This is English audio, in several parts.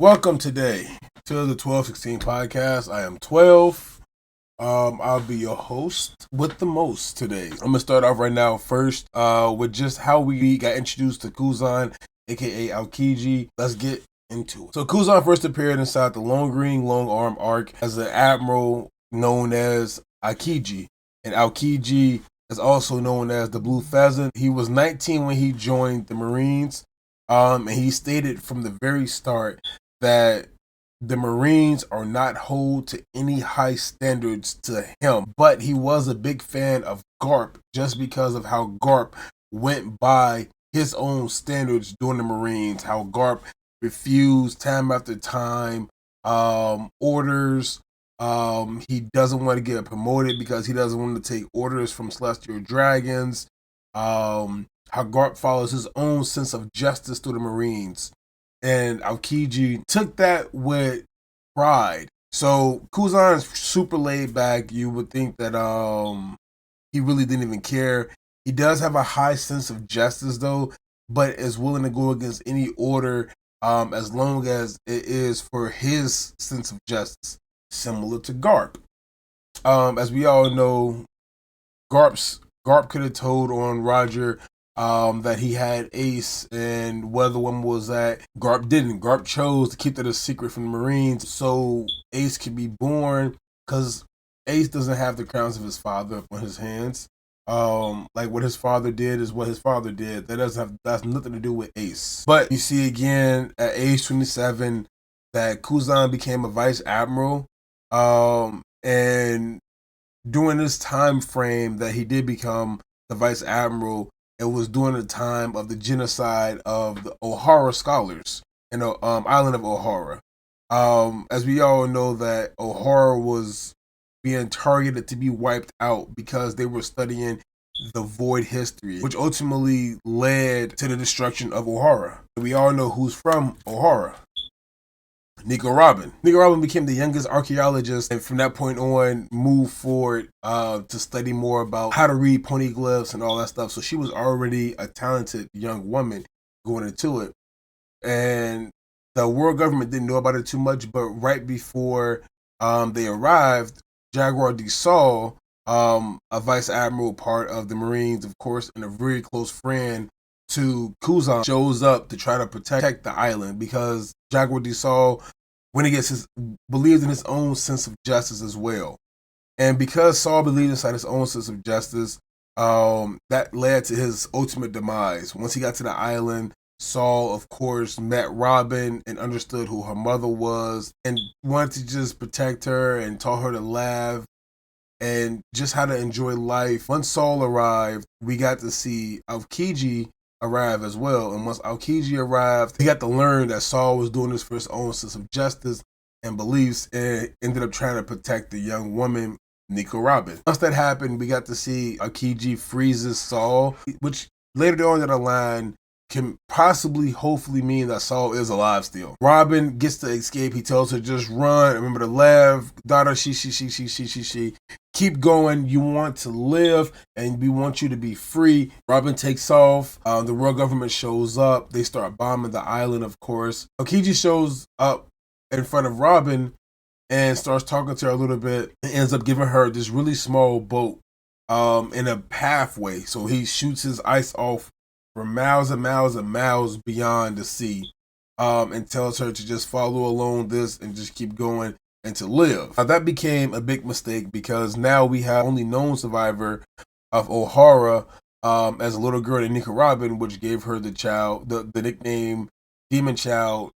Welcome today to the 1216 podcast. I am 12. I'll be your host with the most today. I'm gonna start off right now first with just how we got introduced to Kuzan, aka Aokiji. Let's get into it. So Kuzan first appeared inside the Long Green Long Arm arc as an admiral known as Aokiji, and Aokiji is also known as the Blue Pheasant. He was 19 when he joined the Marines, and he stated from the very start that the Marines are not hold to any high standards to him, but he was a big fan of Garp just because of how Garp went by his own standards during the Marines, how Garp refused time after time orders. He doesn't want to get promoted because he doesn't want to take orders from celestial dragons. How Garp follows his own sense of justice through the Marines. And Aokiji took that with pride. So Kuzan's super laid back. You would think that he really didn't even care. He does have a high sense of justice though, but is willing to go against any order as long as it is for his sense of justice, similar to Garp. As we all know, Garp could have told on Roger that he had Ace, and whether one was that, Garp didn't. Garp chose to keep that a secret from the Marines so Ace could be born, because Ace doesn't have the crowns of his father on his hands. Like what his father did is what his father did. That's nothing to do with Ace. But you see again at age 27 that Kuzan became a vice admiral, and during this time frame that he did become the vice admiral, it was during the time of the genocide of the O'Hara scholars in the island of O'Hara. As we all know that O'Hara was being targeted to be wiped out because they were studying the void history, which ultimately led to the destruction of O'Hara. We all know who's from O'Hara. Nico Robin. Nico Robin became the youngest archaeologist, and from that point on moved forward to study more about how to read poneglyphs and all that stuff. So she was already a talented young woman going into it. And the world government didn't know about it too much, but right before they arrived, Jaguar de Saul, a vice admiral, part of the Marines, of course, and a very close friend to Kuzan, shows up to try to protect the island because Jaguar de Saul, when he believes in his own sense of justice as well. And because Saul believed inside his own sense of justice, that led to his ultimate demise. Once he got to the island, Saul, of course, met Robin and understood who her mother was and wanted to just protect her and taught her to laugh and just how to enjoy life. Once Saul arrived, we got to see Aokiji arrive as well. And once Aokiji arrived, he got to learn that Saul was doing this for his own sense of justice and beliefs, and ended up trying to protect the young woman, Nico Robin. Once that happened, we got to see Aokiji freezes Saul, which later on in the line can possibly, hopefully mean that Saul is alive still. Robin gets to escape. He tells her, just run. Remember to laugh. Daughter, she. Keep going. You want to live, and we want you to be free. Robin takes off. The world government shows up. They start bombing the island, of course. Aokiji shows up in front of Robin and starts talking to her a little bit and ends up giving her this really small boat in a pathway. So he shoots his ice off for miles and miles and miles beyond the sea, and tells her to just follow along this and just keep going and to live. Now, that became a big mistake because now we have only known survivor of O'Hara as a little girl named Nico Robin, which gave her the nickname Demon Child,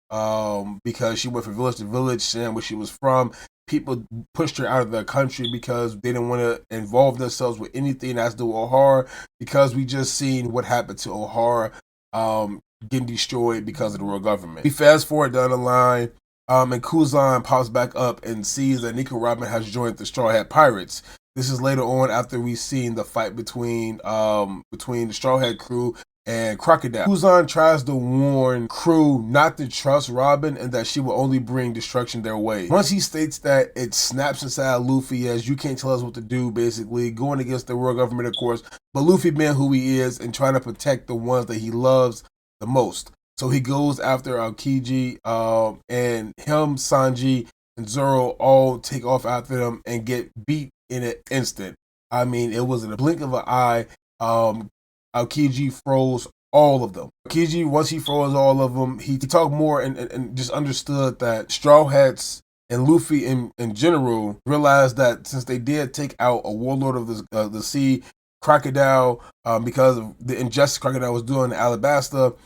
because she went from village to village and where she was from. People pushed her out of the country because they didn't want to involve themselves with anything that's to O'Hara, because we just seen what happened to O'Hara getting destroyed because of the world government. We fast forward down the line, and Kuzan pops back up and sees that Nico Robin has joined the Straw Hat Pirates. This is later on after we've seen the fight between the Straw Hat crew and Crocodile. Kuzan tries to warn crew not to trust Robin and that she will only bring destruction their way. Once he states that, it snaps inside Luffy as you can't tell us what to do, basically going against the world government, of course, but Luffy being who he is and trying to protect the ones that he loves the most. So he goes after Aokiji, and him, Sanji, and Zoro all take off after them and get beat in an instant. I mean, it was in a blink of an eye. Aokiji froze all of them. Aokiji, once he froze all of them, he talked more and just understood that Straw Hats and Luffy in general realized that since they did take out a warlord of the sea, Crocodile, because of the injustice Crocodile was doing to Alabasta,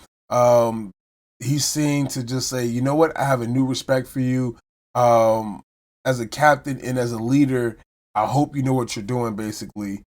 he's seen to just say, you know what, I have a new respect for you. As a captain and as a leader, I hope you know what you're doing, basically.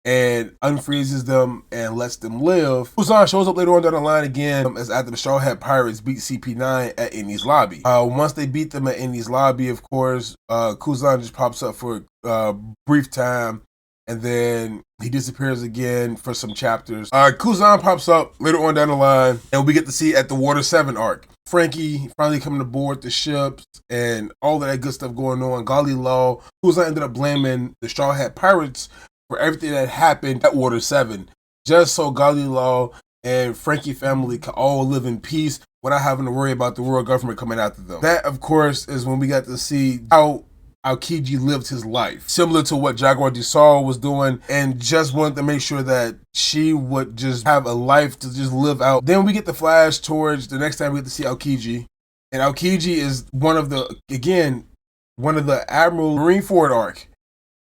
And unfreezes them and lets them live. Kuzan shows up later on down the line again as after the Straw Hat Pirates beat CP9 at Enies Lobby. Once they beat them at Enies Lobby, of course, Kuzan just pops up for a brief time, and then he disappears again for some chapters. Kuzan pops up later on down the line, and we get to see at the Water 7 arc. Frankie finally coming aboard the ships and all of that good stuff going on. Gali Law, Kuzan ended up blaming the Straw Hat Pirates for everything that happened at Water 7, just so Gali Law and Frankie family can all live in peace without having to worry about the world government coming after them. That, of course, is when we got to see how Aokiji lived his life, similar to what Jaguar de Saul was doing, and just wanted to make sure that she would just have a life to just live out. Then we get the flash towards the next time we get to see Aokiji, and Aokiji is one of the Admiral Marineford arc.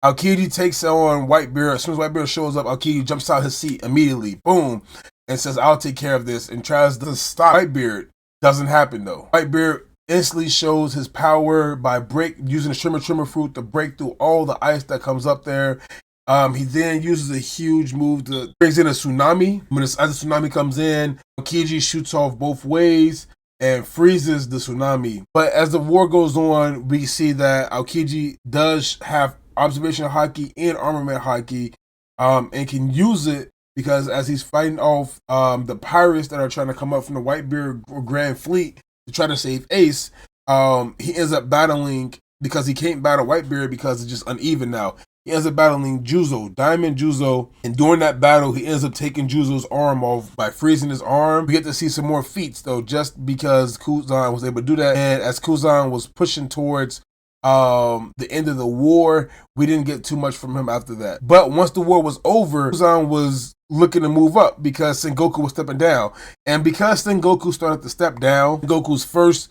Aokiji takes on Whitebeard. As soon as Whitebeard shows up, Aokiji jumps out his seat immediately, boom, and says, I'll take care of this, and tries to stop Whitebeard. Doesn't happen though. Whitebeard instantly shows his power by using the Shimmer fruit to break through all the ice that comes up there. He then uses a huge move to brings in a tsunami. As the tsunami comes in, Aokiji shoots off both ways and freezes the tsunami. But as the war goes on, we see that Aokiji does have observational haki and armament haki, and can use it because as he's fighting off the pirates that are trying to come up from the Whitebeard Grand Fleet to try to save Ace, he ends up battling, because he can't battle Whitebeard because it's just uneven now. He ends up battling Juzo, Diamond Juzo, and during that battle, he ends up taking Juzo's arm off by freezing his arm. We get to see some more feats though, just because Kuzan was able to do that. And as Kuzan was pushing towards the end of the war, we didn't get too much from him after that. But once the war was over, Kuzan was looking to move up because Sengoku was stepping down. And because Sengoku started to step down, Goku's first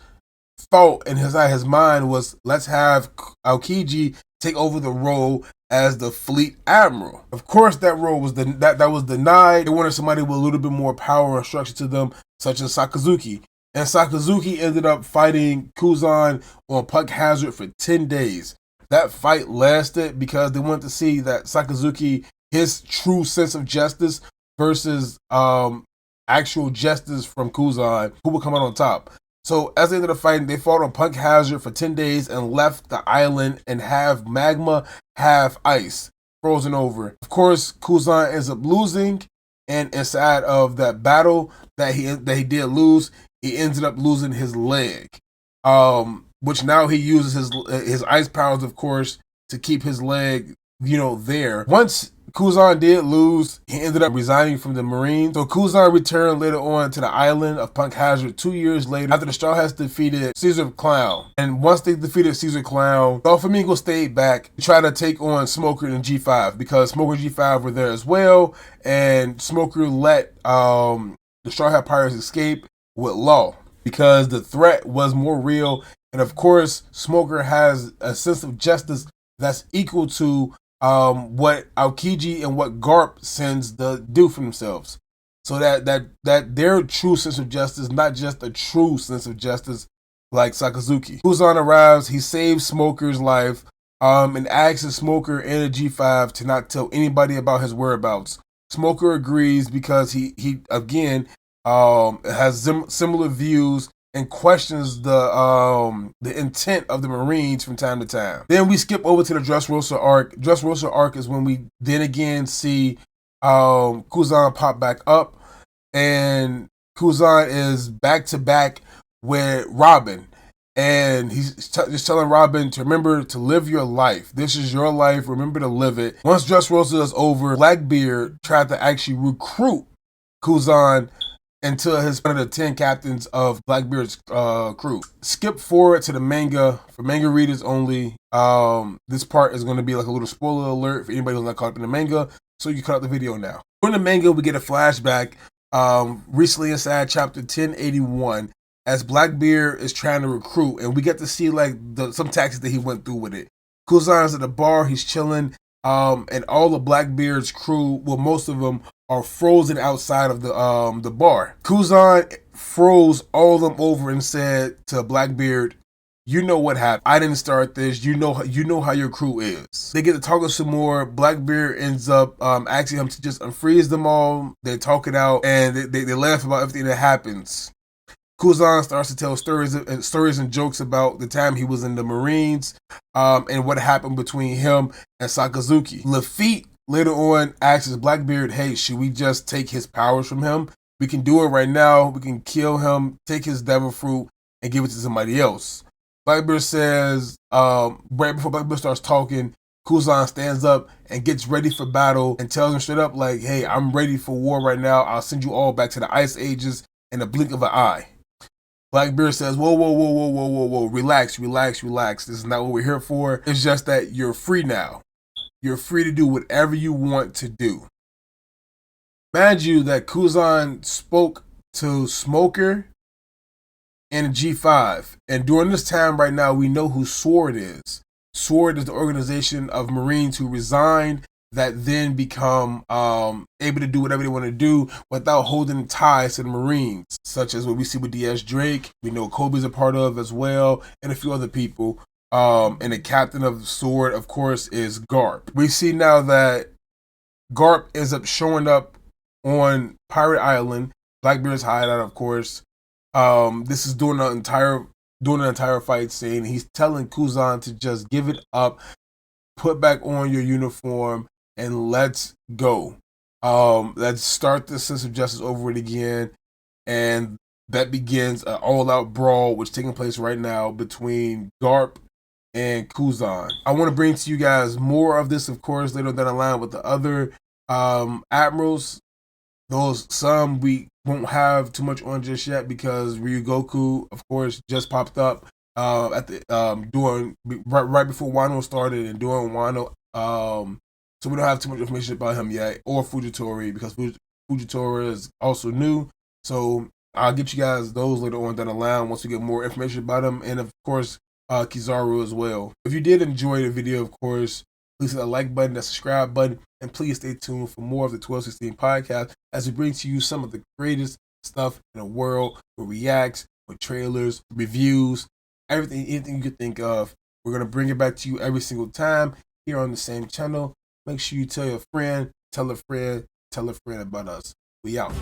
thought in his mind was, let's have Aokiji take over the role as the fleet admiral. Of course, that role was that was denied. They wanted somebody with a little bit more power and structure to them, such as Sakazuki. And Sakazuki ended up fighting Kuzan on Puck Hazard for 10 days. That fight lasted because they wanted to see that Sakazuki, his true sense of justice versus actual justice from Kuzan, who would come out on top. So as they ended up fighting, they fought on Puck Hazard for 10 days and left the island in half magma, half ice, frozen over. Of course, Kuzan ends up losing, and inside of that battle that he did lose, he ended up losing his leg, which now he uses his ice powers, of course, to keep his leg, there. Once Kuzan did lose, he ended up resigning from the Marines. So Kuzan returned later on to the island of Punk Hazard 2 years later after the Straw Hats defeated Caesar Clown. And once they defeated Caesar Clown, Doflamingo stayed back to try to take on Smoker and G5 because Smoker and G5 were there as well, and Smoker let the Straw Hat Pirates escape with Law because the threat was more real. And of course, Smoker has a sense of justice that's equal to what Aokiji and what Garp sends to do for themselves. So that their true sense of justice, not just a true sense of justice like Sakazuki. Kuzan arrives, he saves Smoker's life, and asks Smoker and the G5 to not tell anybody about his whereabouts. Smoker agrees because he again has similar views and questions the intent of the Marines from time to time. Then we skip over to the Dressrosa arc. Dressrosa arc is when we then again see Kuzan pop back up, and Kuzan is back to back with Robin, and he's just telling Robin to remember to live your life. This is your life. Remember to live it. Once Dressrosa is over, Blackbeard tried to actually recruit Kuzan until his one of the 10 captains of Blackbeard's crew. Skip forward to the manga for manga readers only. This part is going to be like a little spoiler alert for anybody who's not caught up in the manga, so you cut out the video now. During the manga, we get a flashback recently inside chapter 1081 as Blackbeard is trying to recruit, and we get to see like some tactics that he went through with it. Kuzan's at the bar, he's chilling, and all of Blackbeard's crew, well, most of them are frozen outside of the bar. Kuzan froze all of them over and said to Blackbeard, "You know what happened. I didn't start this. You know how your crew is." They get to talking some more. Blackbeard ends up asking him to just unfreeze them all. They talk it out, and they laugh about everything that happens. Kuzan starts to tell stories and jokes about the time he was in the Marines, and what happened between him and Sakazuki. Lafitte later on asks Blackbeard, "Hey, should we just take his powers from him? We can do it right now. We can kill him, take his devil fruit, and give it to somebody else." Blackbeard says, right before Blackbeard starts talking, Kuzan stands up and gets ready for battle and tells him straight up, like, "Hey, I'm ready for war right now. I'll send you all back to the Ice Ages in a blink of an eye." Blackbeard says, whoa, relax. This is not what we're here for. It's just that you're free now. You're free to do whatever you want to do. Mind you that Kuzan spoke to Smoker and G5. And during this time right now, we know who SWORD is. SWORD is the organization of Marines who resigned that then become able to do whatever they want to do without holding ties to the Marines, such as what we see with DS Drake, we know Kobe's a part of as well, and a few other people. And the captain of SWORD, of course, is Garp. We see now that Garp ends up showing up on Pirate Island, Blackbeard's hideout, of course. This is during an entire fight scene. He's telling Kuzan to just give it up, put back on your uniform, and let's go. Let's start this sense of justice over it again. And that begins an all-out brawl, which is taking place right now between Garp and Kuzan. I want to bring to you guys more of this, of course, later down the line with the other admirals. Those some we won't have too much on just yet because Ryugoku, of course, just popped up at the right before Wano started and during Wano. So we don't have too much information about him yet, or Fujitori, because Fujitori is also new. So I'll get you guys those later on down the line once we get more information about him, and of course Kizaru as well. If you did enjoy the video, of course, please hit that like button, that subscribe button, and please stay tuned for more of the 1216 podcast as we bring to you some of the greatest stuff in the world with reacts, with trailers, reviews, anything you could think of. We're going to bring it back to you every single time here on the same channel. Make sure you tell your friend, tell a friend about us. We out.